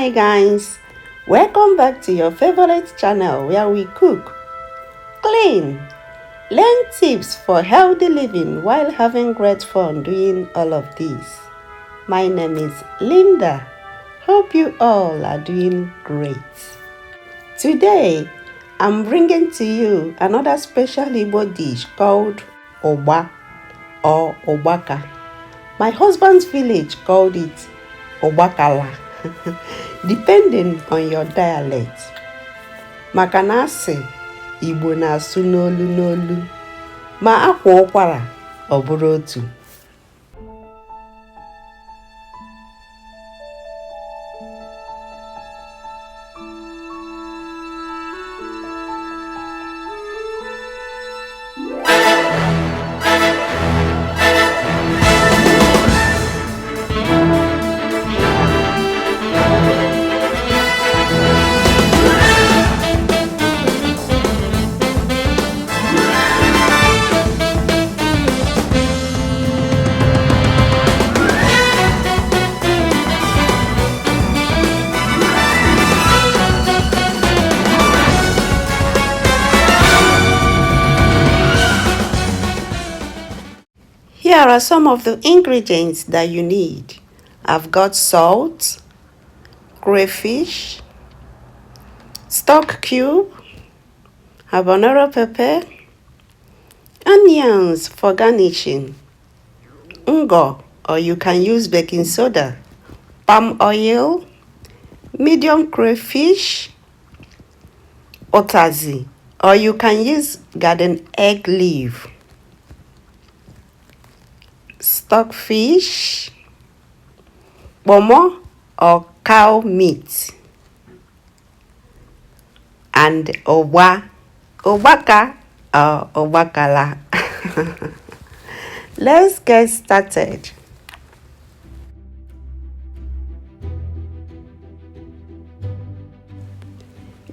Hi guys, welcome back to your favorite channel where we cook, clean, learn tips for healthy living while having great fun doing all of this. My name is Linda. Hope you all are doing great. Today, I'm bringing to you another special Igbo dish called Ugba or Obaka. My husband's village called it Obakala, depending on your dialect. Maka na asị Igbo na-asụ n'olu n'olu, ma akwa ụkwara ọ bụrụ otu. Here are some of the ingredients that you need. I've got salt, crayfish, stock cube, Harbanaro pepper, onions for garnishing, Ngor, or you can use baking soda, palm oil, medium crayfish, Utazi, or you can use garden egg leaf, stockfish, bomo or cow meat, and obaka or obakala. Let's get started.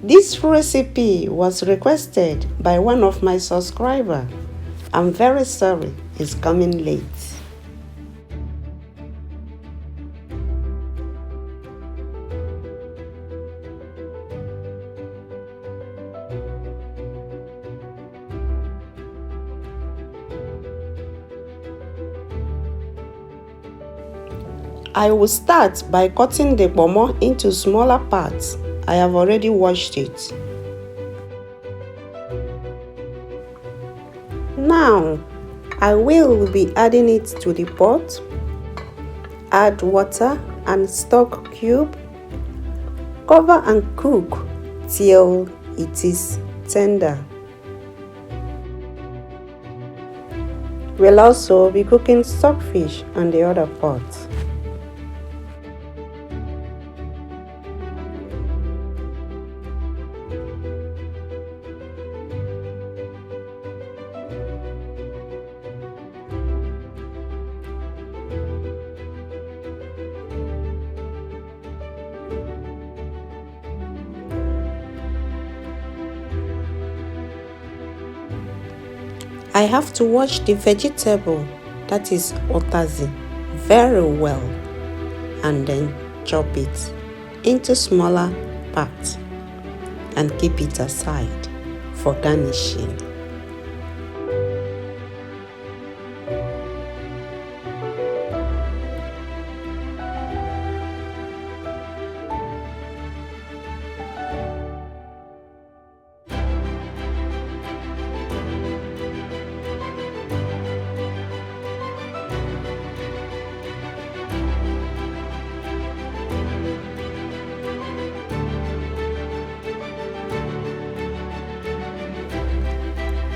This recipe was requested by one of my subscribers. I'm very sorry it's coming late. I will start by cutting the bomo into smaller parts. I have already washed it. Now, I will be adding it to the pot. Add water and stock cube. Cover and cook till it is tender. We'll also be cooking stockfish on the other pot. I have to wash the vegetable, that is Utazi, very well and then chop it into smaller parts and keep it aside for garnishing.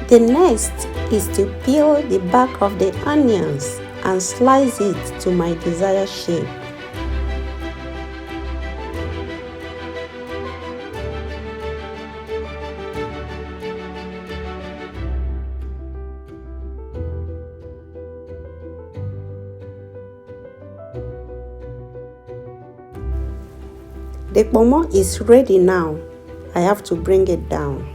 The next is to peel the back of the onions and slice it to my desired shape. The pomo is ready now. I have to bring it down.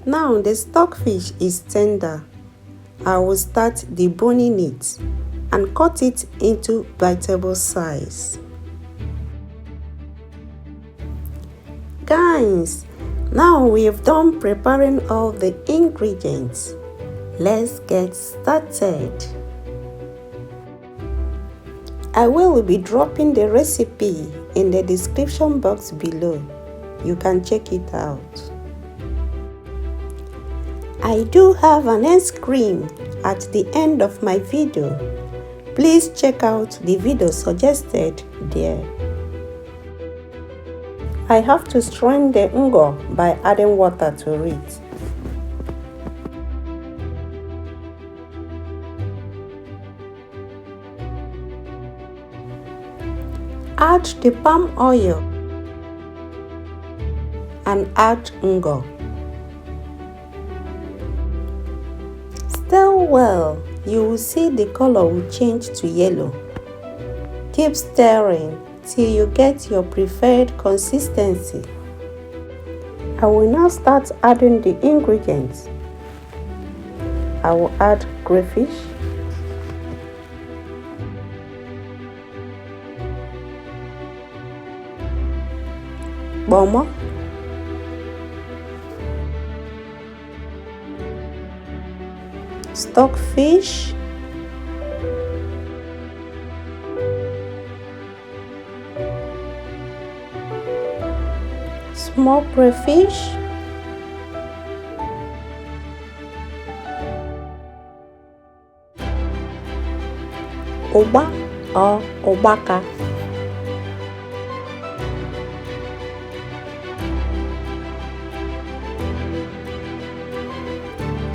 Now the stockfish is tender. I will start deboning it and cut it into biteable size. Guys, now we've done preparing all the ingredients. Let's get started. I will be dropping the recipe in the description box below. You can check it out. I do have an end screen at the end of my video. Please check out the video suggested there. I have to strain the Ngor by adding water to it. Add the palm oil and add Ngor. Stir well, you will see the color will change to yellow. Keep stirring till you get your preferred consistency. I will now start adding the ingredients. I will add crayfish, bomo, stockfish, smoked crayfish, Ugba or Ubaka,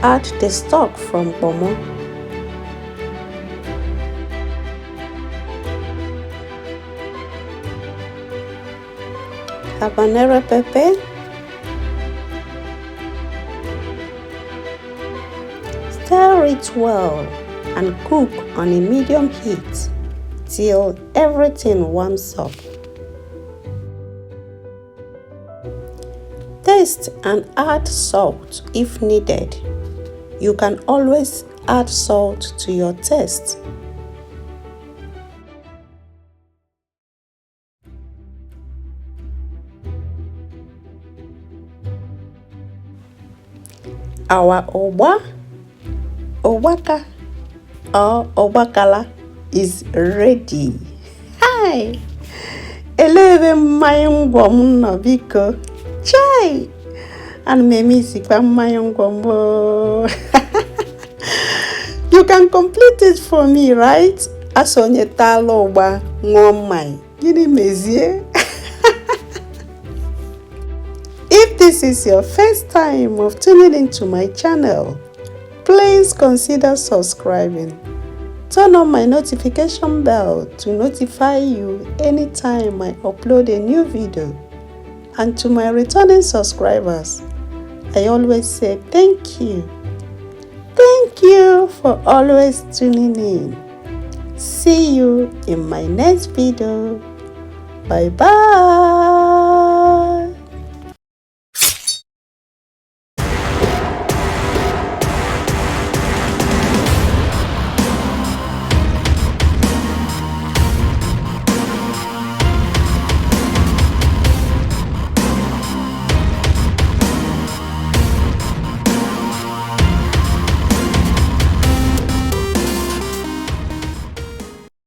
add the stock from bomo, Harbanaro pepper, stir it well and cook on a medium heat till everything warms up. Taste and add salt if needed. You can always add salt to your taste. Our Owaka or Obakala is ready. Hi! Eleve mayongwom no biko. Chai! And memi sikwa mayongwombo. You can complete it for me, right? Asonye talo ba ngomai. Gini mezie? If this is your first time of tuning into my channel, please consider subscribing. Turn on my notification bell to notify you anytime I upload a new video. And to my returning subscribers, I always say thank you. Thank you for always tuning in. See you in my next video. Bye bye.